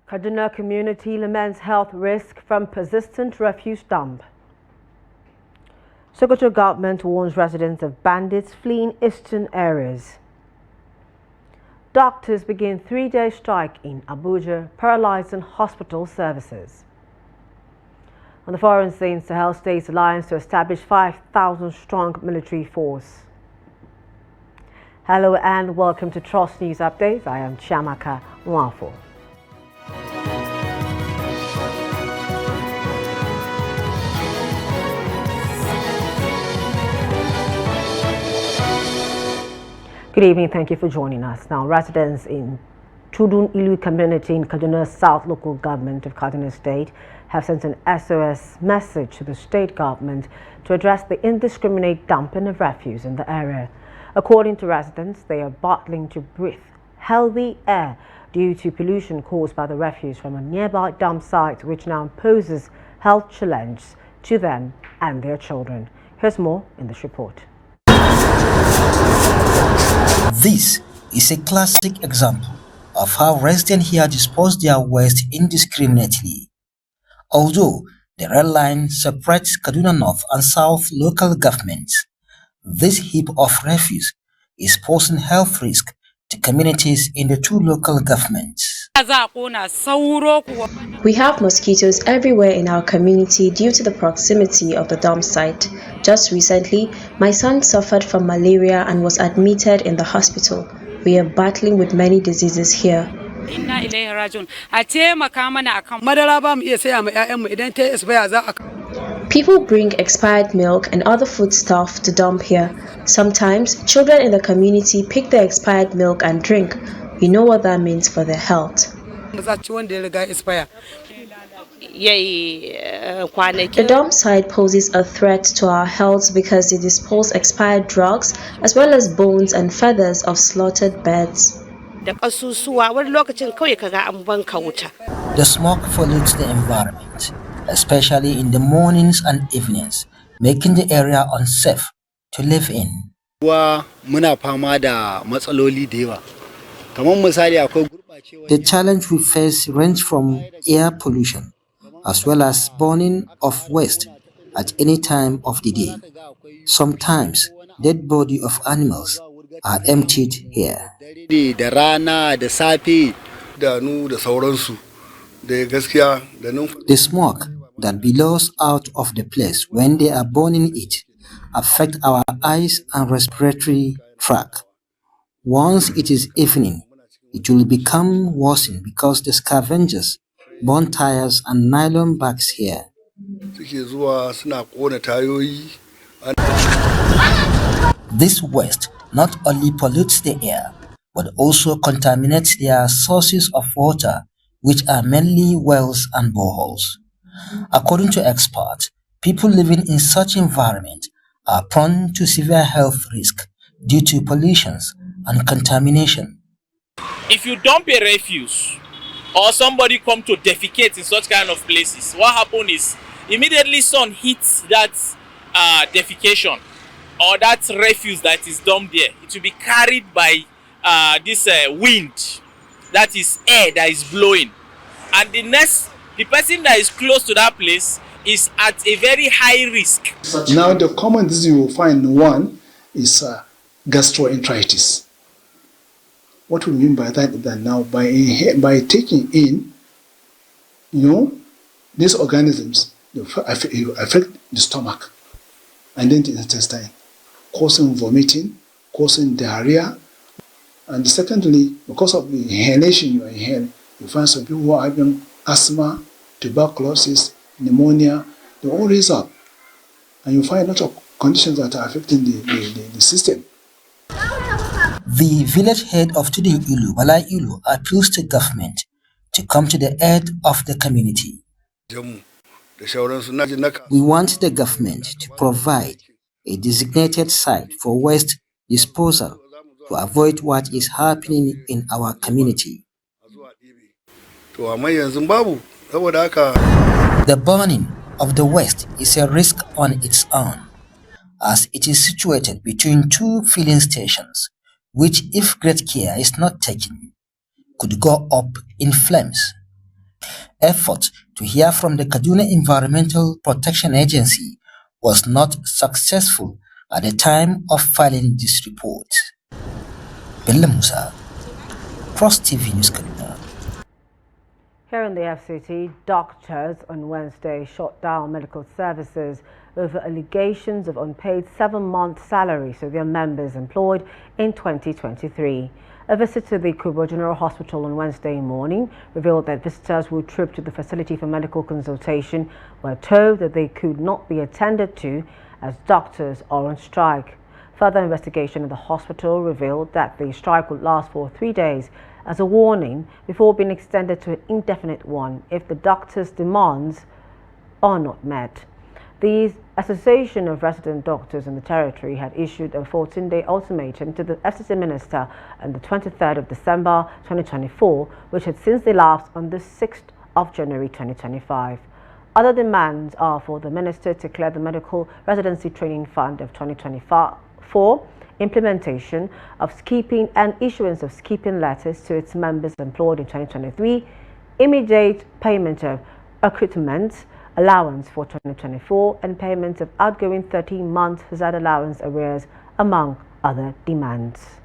Kaduna community laments health risk from persistent refuse dump. Sokoto government warns residents of bandits fleeing eastern areas. Doctors begin 3-day strike in Abuja, paralyzing hospital services. On the foreign scene, Sahel States alliance to establish 5,000-strong military force. Hello and welcome to Trust News Updates. I am Chiamaka Nwafo. Good evening, thank you for joining us. Now, residents in Tudun Ilu community in Kaduna South local government of Kaduna State have sent an SOS message to the state government to address the indiscriminate dumping of refuse in the area. According to residents, they are battling to breathe healthy air due to pollution caused by the refuse from a nearby dump site, which now poses health challenges to them and their children. Here's more in this report. This is a classic example of how residents here dispose their waste indiscriminately. Although the red line separates Kaduna North and South local governments, this heap of refuse is posing health risk to communities in the two local governments. We have mosquitoes everywhere in our community due to the proximity of the dump site. Just recently, my son suffered from malaria and was admitted in the hospital. We are battling with many diseases here. People bring expired milk and other foodstuff to dump here. Sometimes, children in the community pick the expired milk and drink. We know what that means for their health. The dump site poses a threat to our health because they dispose expired drugs as well as bones and feathers of slaughtered birds. The smoke pollutes the environment, especially in the mornings and evenings, making the area unsafe to live in. The challenge we face range from air pollution as well as burning of waste at any time of the day. Sometimes dead body of animals are emptied here. The smoke that billows out of the place when they are burning it affect our eyes and respiratory tract. Once it is evening, it will become worsened because the scavengers burn tires and nylon bags here. This waste not only pollutes the air, but also contaminates their sources of water, which are mainly wells and boreholes. According to experts, people living in such environment are prone to severe health risk due to pollutions and contamination. If you dump a refuse or somebody come to defecate in such kind of places, what happens is immediately sun hits that defecation or that refuse that is dumped there. It will be carried by this wind, that is air that is blowing, and the person that is close to that place is at a very high risk. Now the common disease you will find, one is gastroenteritis. What we mean by that is that now by taking in, these organisms, they affect the stomach and then the intestine, causing vomiting, causing diarrhea. And secondly, because of the inhalation you inhale, you find some people who are having asthma, tuberculosis, pneumonia, they all raise up. And you find a lot of conditions that are affecting the system. The village head of Tudun Ilu, Bala Ilu, appeals to government to come to the aid of the community. We want the government to provide a designated site for waste disposal to avoid what is happening in our community. The burning of the waste is a risk on its own, as it is situated between two filling stations, which, if great care is not taken, could go up in flames. effort to hear from the Kaduna Environmental Protection Agency was not successful at the time of filing this report. Bello Musa, Cross TV News Kaduna. Here in the FCT, doctors on Wednesday shut down medical services over allegations of unpaid 7-month salaries to their members employed in 2023. A visit to the Kubwa General Hospital on Wednesday morning revealed that visitors who trooped to the facility for medical consultation were told that they could not be attended to as doctors are on strike. Further investigation in the hospital revealed that the strike would last for 3 days as a warning before being extended to an indefinite one if the doctors' demands are not met. The Association of Resident Doctors in the territory had issued a 14-day ultimatum to the FCT minister on the 23rd of December 2024, which had since elapsed on the 6th of January 2025. Other demands are for the minister to clear the Medical Residency Training Fund of 2024, implementation of skipping and issuance of skipping letters to its members employed in 2023, immediate payment of accruement allowance for 2024, and payment of outgoing 13-month hazard allowance arrears, among other demands.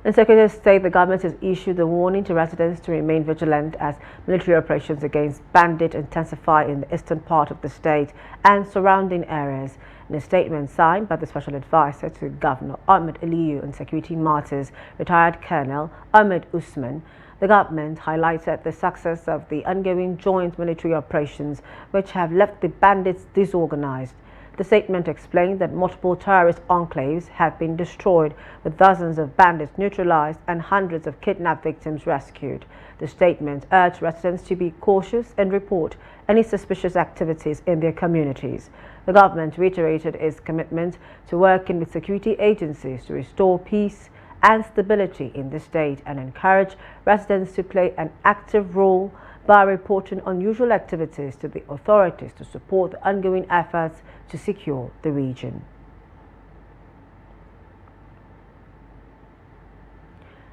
In Sokoto State, the government has issued a warning to residents to remain vigilant as military operations against bandits intensify in the eastern part of the state and surrounding areas. In a statement signed by the Special Advisor to Governor Ahmed Aliyu on Security Matters, retired Colonel Ahmed Usman, the government highlighted the success of the ongoing joint military operations, which have left the bandits disorganized. The statement explained that multiple terrorist enclaves have been destroyed, with dozens of bandits neutralized and hundreds of kidnapped victims rescued. The statement urged residents to be cautious and report any suspicious activities in their communities. The government reiterated its commitment to working with security agencies to restore peace and stability in the state and encourage residents to play an active role by reporting unusual activities to the authorities to support the ongoing efforts to secure the region.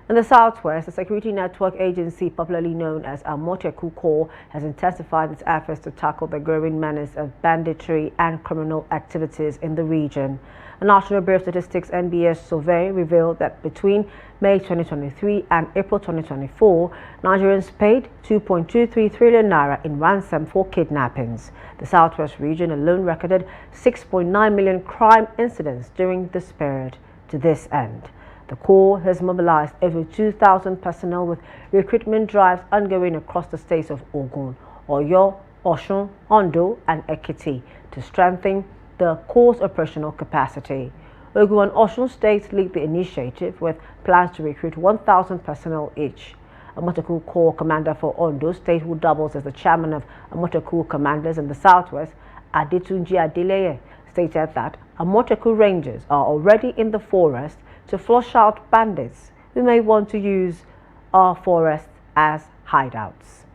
In the southwest, the security network agency popularly known as Amoteku Corps has intensified its efforts to tackle the growing menace of banditry and criminal activities in the region. A National Bureau of Statistics (NBS) survey revealed that between May 2023 and April 2024, Nigerians paid 2.23 trillion naira in ransom for kidnappings. The southwest region alone recorded 6.9 million crime incidents during this period. To this end, the Corps has mobilized over 2,000 personnel with recruitment drives ongoing across the states of Ogun, Oyo, Osun, Ondo, and Ekiti to strengthen the Corps' operational capacity. Ogun and Osun states lead the initiative with plans to recruit 1,000 personnel each. Amoteku Corps Commander for Ondo State, who doubles as the chairman of Amoteku Commanders in the southwest, Adetunji Adeleye, stated that Amoteku Rangers are already in the forest to flush out bandits who may want to use our forests as hideouts.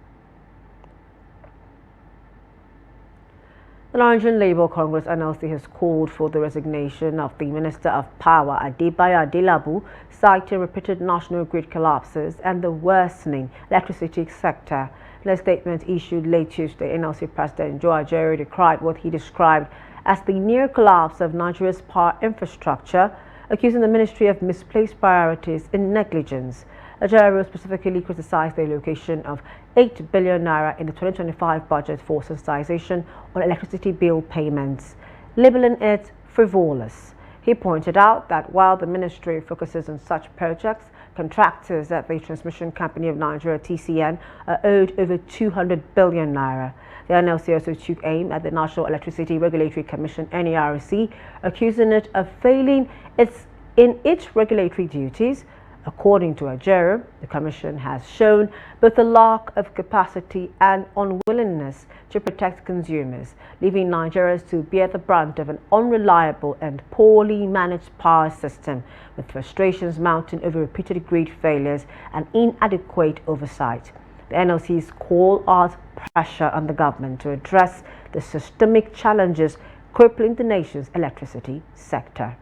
The Nigerian Labour Congress (NLC) has called for the resignation of the Minister of Power, Adebayo Adelabu, citing repeated national grid collapses and the worsening electricity sector. In a statement issued late Tuesday, NLC President Joe Ajaero decried what he described as the near collapse of Nigeria's power infrastructure, accusing the ministry of misplaced priorities and negligence. Ajaero specifically criticized the allocation of 8 billion naira in the 2025 budget for sensitization on electricity bill payments, labeling it frivolous. He pointed out that while the ministry focuses on such projects, contractors at the Transmission Company of Nigeria (TCN) are owed over 200 billion naira. The NLC also took aim at the National Electricity Regulatory Commission (NERC), accusing it of failing in its regulatory duties. According to Ajaero, the Commission has shown both a lack of capacity and unwillingness to protect consumers, leaving Nigerians to bear the brunt of an unreliable and poorly managed power system, with frustrations mounting over repeated grid failures and inadequate oversight. The NLC's call out pressure on the government to address the systemic challenges crippling the nation's electricity sector.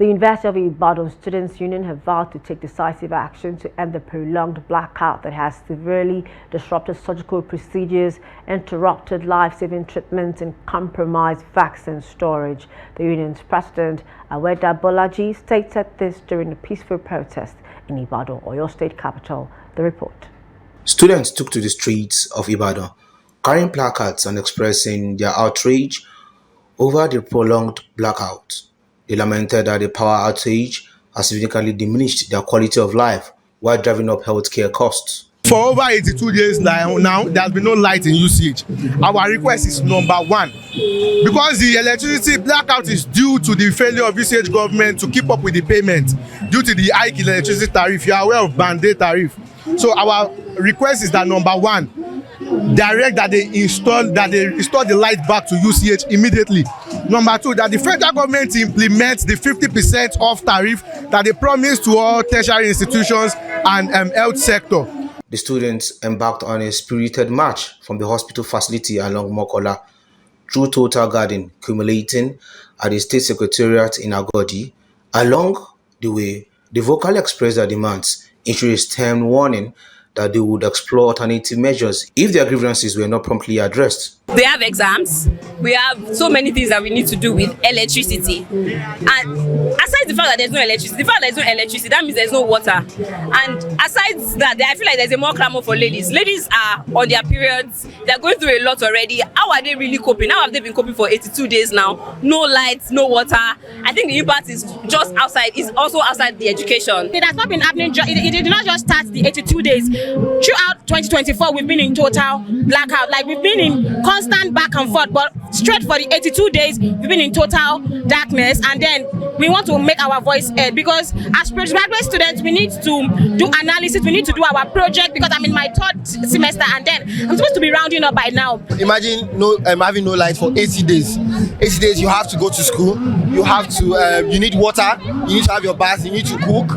The University of Ibadan Students' Union have vowed to take decisive action to end the prolonged blackout that has severely disrupted surgical procedures, interrupted life-saving treatments, and compromised vaccine storage. The union's president, Aweda Bolaji, stated this during a peaceful protest in Ibadan, Oyo State capital. The report. Students took to the streets of Ibadan, carrying placards and expressing their outrage over the prolonged blackout. They lamented that the power outage has significantly diminished their quality of life while driving up healthcare costs. For over 82 days now, there has been no light in UCH. Our request is number one, because the electricity blackout is due to the failure of UCH government to keep up with the payment due to the hike in electricity tariff. You are aware of Bandits tariff. So our request is that number one, direct that they restore the light back to UCH immediately. Number two, that the federal government implements the 50% off tariff that they promised to all tertiary institutions and health sector. The students embarked on a spirited march from the hospital facility along Mokola through Total Garden, culminating at the State Secretariat in Agodi. Along the way, they vocally expressed their demands, issuing a stern warning that they would explore alternative measures if their grievances were not promptly addressed. They have exams. We have so many things that we need to do with electricity. And aside the fact that there's no electricity, that means there's no water. And aside that, I feel like there's a more clamor for ladies. Ladies are on their periods. They're going through a lot already. How are they really coping? How have they been coping for 82 days now? No lights, no water. I think the impact is just outside, is also outside the education. It has not been happening, it did not just start the 82 days. Throughout 2024, we've been in total blackout. Like, we've been in constant back and forth, but straight for the 82 days, we've been in total darkness. And then we want to make our voice heard, because as postgraduate students, we need to do analysis, we need to do our project, because I'm in my third semester and then I'm supposed to be rounding up by now. Imagine having no light for 80 days. 80 days, you have to go to school, you have to, you need water, you need to have your bath, you need to cook,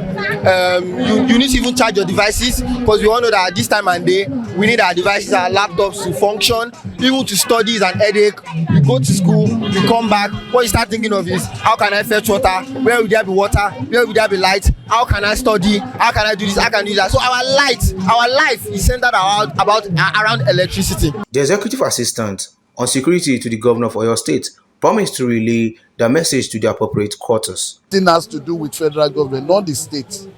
you need to even charge your devices, because we all know that at this time and day, we need our devices, our laptops to function, even to study is an headache. You go to school, you come back, what you start thinking of is, how can I fetch water? Where will there be water? Where will there be light? How can I study? How can I do this? How can I do that? So our life is centered around electricity. The executive assistant on security to the governor of Oyo State promised to relay the message to the appropriate quarters. It has to do with federal government, not the state.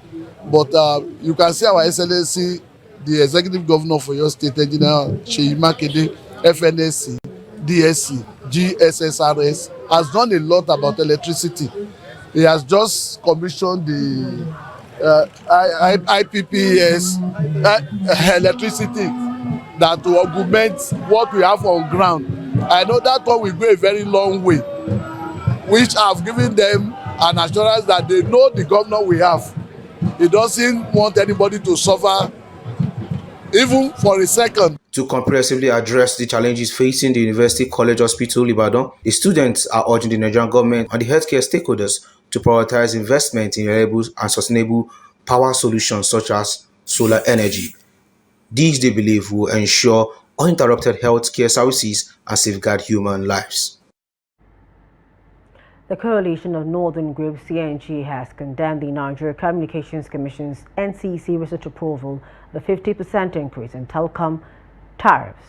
But you can see our Excellency, the executive governor for your state, Engineer Seyi Makinde, FNSC, DSC, GSSRS, has done a lot about electricity. He has just commissioned the IPPS electricity that will augment what we have on ground. I know that one will go a very long way, which I've given them an assurance that they know the governor we have. He doesn't want anybody to suffer even for a second. To comprehensively address the challenges facing the University College Hospital Ibadan, the students are urging the Nigerian government and the healthcare stakeholders to prioritize investment in reliable and sustainable power solutions such as solar energy. These, they believe, will ensure uninterrupted healthcare services and safeguard human lives. The Coalition of Northern Group (CNG) has condemned the Nigeria Communications Commission's NCC recent approval of a 50% increase in telecom tariffs.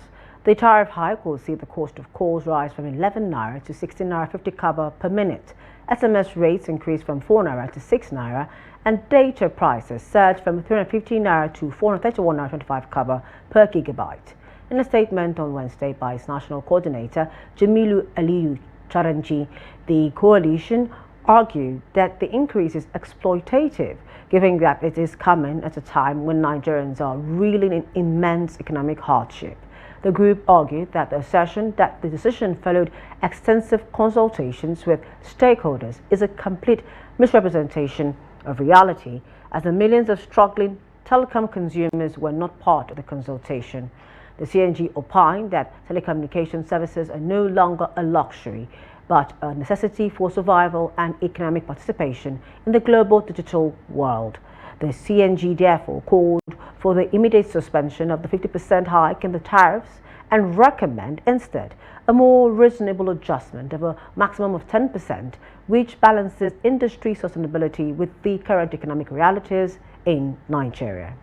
The tariff hike will see the cost of calls rise from 11 naira to 16 naira 50 kobo per minute. SMS rates increase from 4 naira to 6 naira, and data prices surge from 350 naira to 431 naira 25 kobo per gigabyte. In a statement on Wednesday by its national coordinator, Jamilu Aliyu Charanji, the coalition argued that the increase is exploitative, given that it is coming at a time when Nigerians are reeling in immense economic hardship. The group argued that the decision followed extensive consultations with stakeholders is a complete misrepresentation of reality, as the millions of struggling telecom consumers were not part of the consultation. The CNG opined that telecommunication services are no longer a luxury, but a necessity for survival and economic participation in the global digital world. The CNG therefore called for the immediate suspension of the 50% hike in the tariffs and recommend instead a more reasonable adjustment of a maximum of 10%, which balances industry sustainability with the current economic realities in Nigeria.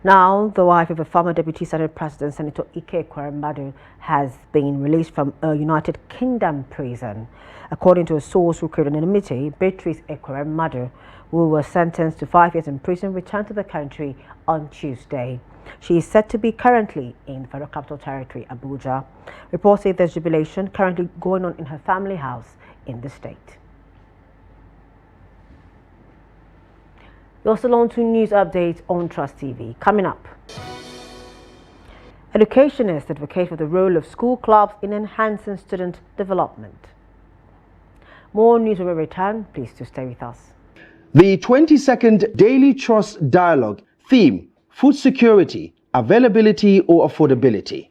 Now, the wife of a former Deputy Senate President, Senator Ike Ekweremadu, has been released from a United Kingdom prison. According to a source who created anonymity, Beatrice Ekweremadu, who was sentenced to 5 years in prison, returned to the country on Tuesday. She is said to be currently in the Federal Capital Territory, Abuja. Reports say there's jubilation currently going on in her family house in the state. You're still on to news updates on Trust TV. Coming up, educationists advocate for the role of school clubs in enhancing student development. More news will return. Please do stay with us. The 22nd Daily Trust Dialogue theme: food security, availability or affordability.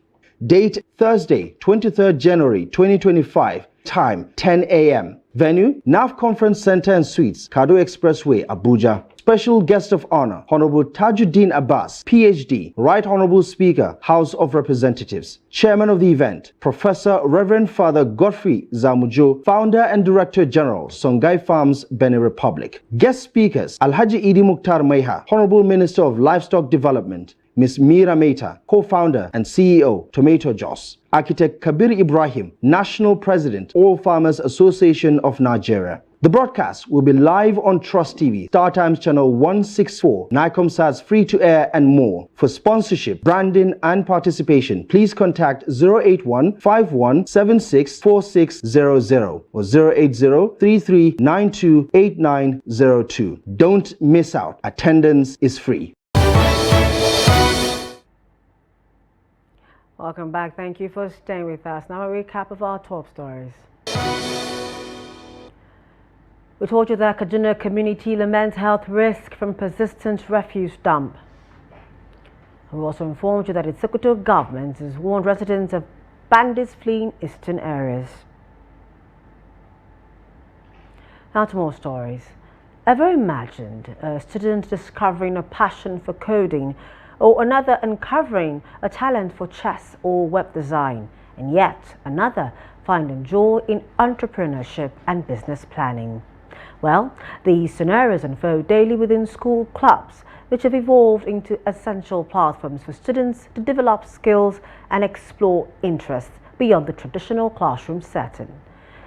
Date Thursday, 23rd January 2025. Time 10 a.m. Venue NAF Conference Center and Suites, Kado Expressway, Abuja. Special guest of honor, Honorable Tajuddin Abbas, PhD, Right Honorable Speaker, House of Representatives. Chairman of the event, Professor Reverend Father Godfrey Zamujo, Founder and Director General, Songhai Farms, Benin Republic. Guest speakers, Alhaji Idi Mukhtar Maiha, Honorable Minister of Livestock Development, Ms. Mira Mehta, co-founder and CEO, Tomato Jos. Architect Kabir Ibrahim, National President, All Farmers Association of Nigeria. The broadcast will be live on Trust TV, StarTimes Channel 164, Nicomsat's free-to-air and more. For sponsorship, branding and participation, please contact 081-5176-4600 or 080-3392-8902. Don't miss out. Attendance is free. Welcome back. Thank you for staying with us. Now a recap of our top stories. We told you that Kaduna community laments health risk from persistent refuse dump. We also informed you that its Sokoto government has warned residents of bandits fleeing eastern areas. Now to more stories. Ever imagined a student discovering a passion for coding, or another uncovering a talent for chess or web design, and yet another finding joy in entrepreneurship and business planning? Well, these scenarios unfold daily within school clubs, which have evolved into essential platforms for students to develop skills and explore interests beyond the traditional classroom setting.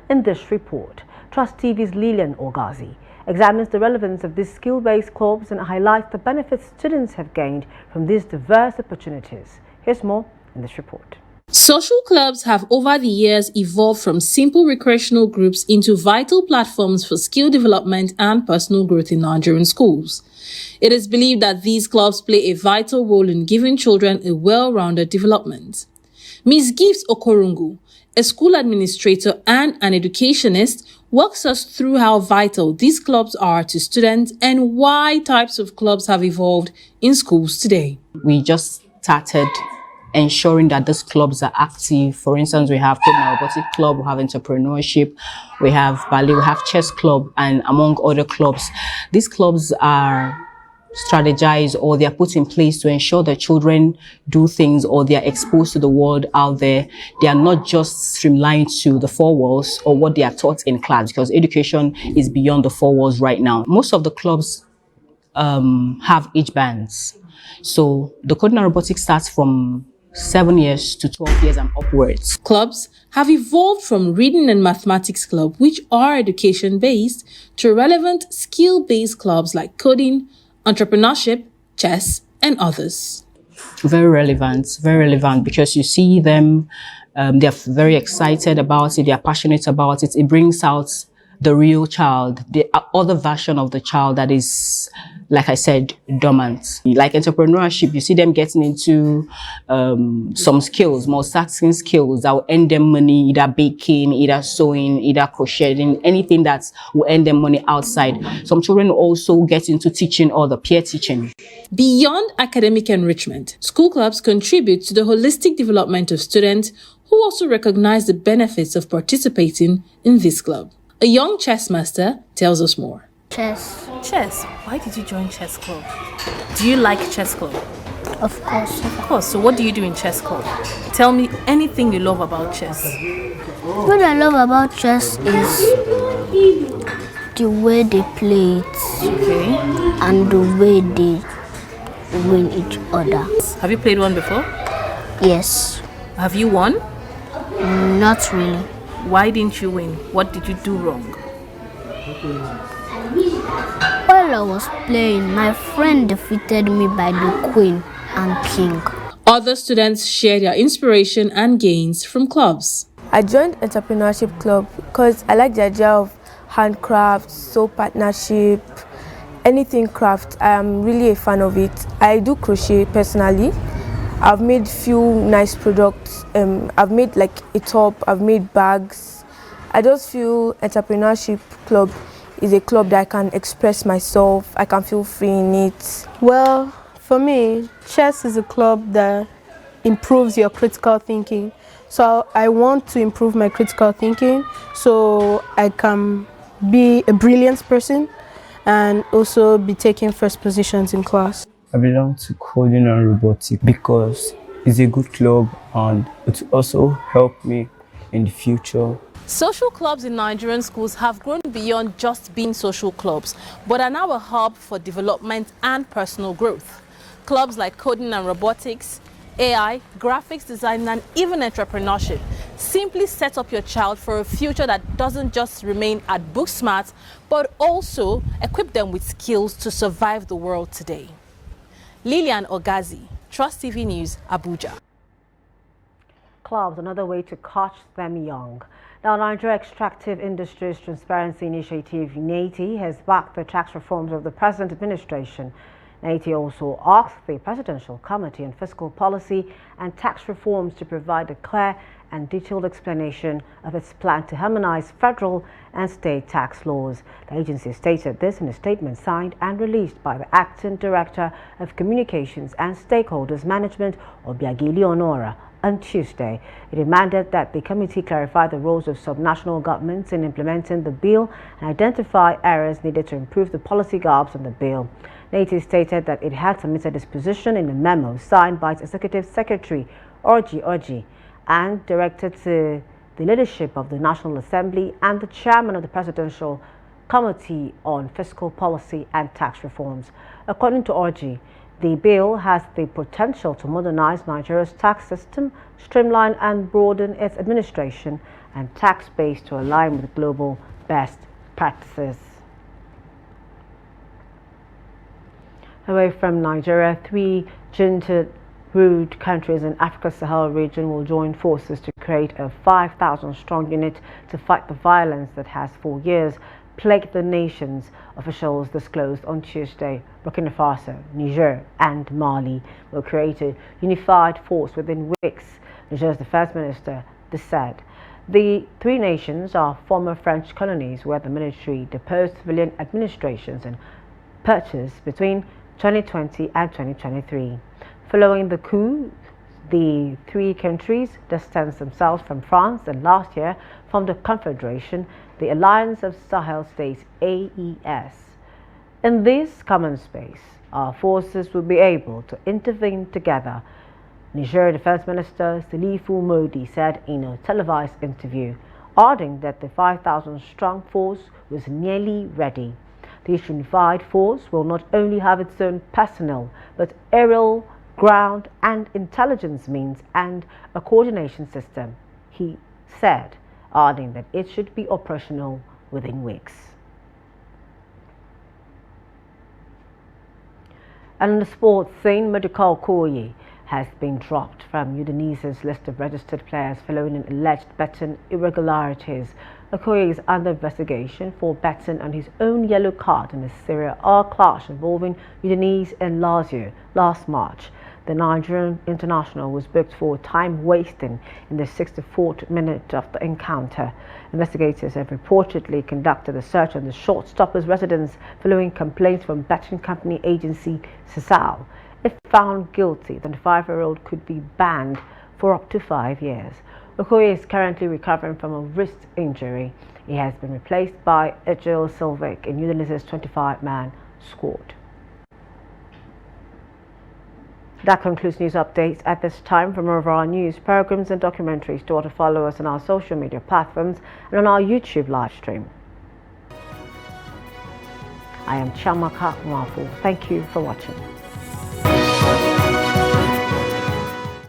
In this report, Trust TV's Lilian Ogazi examines the relevance of these skill-based clubs and highlights the benefits students have gained from these diverse opportunities. Here's more in this report. Social clubs have over the years evolved from simple recreational groups into vital platforms for skill development and personal growth in Nigerian schools. It is believed that these clubs play a vital role in giving children a well-rounded development. Ms. Gift Okorungu, a school administrator and an educationist, walks us through how vital these clubs are to students and why types of clubs have evolved in schools today. We just started ensuring that these clubs are active. For instance, we have robotic club, we have entrepreneurship, we have ballet, we have chess club, and among other clubs. These clubs are strategized or they are put in place to ensure that children do things or they are exposed to the world out there. They are not just streamlined to the four walls or what they are taught in class, because education is beyond the four walls right now. Most of the clubs have age bands. So the coding and robotics starts from 7 years to 12 years and upwards. Clubs have evolved from reading and mathematics club, which are education-based, to relevant skill-based clubs like coding, entrepreneurship, chess, and others. Very relevant because you see them, they're very excited about it, they're passionate about it. It brings out the real child, the other version of the child that is, like I said, dormant. Like entrepreneurship, you see them getting into some skills, multitasking skills that will earn them money, either baking, either sewing, either crocheting, anything that will earn them money outside. Some children also get into teaching or the peer teaching. Beyond academic enrichment, school clubs contribute to the holistic development of students who also recognize the benefits of participating in this club. A young chess master tells us more. Chess. Chess. Why did you join chess club? Do you like chess club? Of course. Of course. So what do you do in chess club? Tell me anything you love about chess. What I love about chess is the way they play it. Okay. And the way they win each other. Have you played one before? Yes. Have you won? Not really. Why didn't you win? What did you do wrong? While I was playing, my friend defeated me by the queen and king. Other students share their inspiration and gains from clubs. I joined entrepreneurship club because I like the idea of handcraft, soap partnership, anything craft. I am really a fan of it. I do crochet personally. I've made few nice products. I've made like a top, I've made bags. I just feel entrepreneurship club is a club that I can express myself. I can feel free in it. Well, for me, chess is a club that improves your critical thinking. So I want to improve my critical thinking so I can be a brilliant person and also be taking first positions in class. I belong to coding and robotics because it's a good club and it also helped me in the future. Social clubs in Nigerian schools have grown beyond just being social clubs, but are now a hub for development and personal growth. Clubs like coding and robotics, AI, graphics design, and even entrepreneurship simply set up your child for a future that doesn't just remain at book smart, but also equip them with skills to survive the world today. Lilian Ogazi, Trust TV News, Abuja. Clubs, another way to catch them young. Now, Nigeria Extractive Industries Transparency Initiative, NATI, has backed the tax reforms of the present administration. NATI also asked the Presidential Committee on Fiscal Policy and Tax Reforms to provide a clear and detailed explanation of its plan to harmonize federal and state tax laws. The agency stated this in a statement signed and released by the Acting Director of Communications and Stakeholders Management, Obiageli Onora, on Tuesday. It demanded that the committee clarify the roles of subnational governments in implementing the bill and identify areas needed to improve the policy gaps in the bill. NATI stated that it had submitted its position in a memo signed by its Executive Secretary, Orji, and directed to the leadership of the National Assembly and the Chairman of the Presidential Committee on Fiscal Policy and Tax Reforms. According to Orji, the bill has the potential to modernize Nigeria's tax system, streamline and broaden its administration and tax base to align with global best practices. Away from Nigeria, 3 junta-ruled countries in Africa's Sahel region will join forces to create a 5,000-strong unit to fight the violence that has for years plagued the nations, officials disclosed on Tuesday. Burkina Faso, Niger and Mali will create a unified force within weeks, Niger's defense minister said. The 3 nations are former French colonies where the military deposed civilian administrations and purchased between 2020 and 2023. Following the coup, the 3 countries distanced themselves from France and last year formed a confederation, the Alliance of Sahel States, AES. In this common space, our forces will be able to intervene together, Niger Defense Minister Salifu Modi said in a televised interview, adding that the 5,000-strong force was nearly ready. This unified force will not only have its own personnel, but aerial, ground and intelligence means and a coordination system, he said, adding that it should be operational within weeks. And in the sports scene, Medical Okoye has been dropped from Udinese's list of registered players following an alleged betting irregularities. Okoye is under investigation for betting on his own yellow card in a Serie A clash involving Udinese and Lazio last March. The Nigerian international was booked for time wasting in the 64th minute of the encounter. Investigators have reportedly conducted a search on the shortstopper's residence following complaints from betting company agency Sisal. If found guilty, the 25-year-old could be banned for up to 5 years. Okoye is currently recovering from a wrist injury. He has been replaced by Ejil Silvic in Udinese's 25-man squad. That concludes news updates at this time. For more of our news, programs and documentaries, to follow us on our social media platforms and on our YouTube live stream. I am Chamaka Mwafu. Thank you for watching.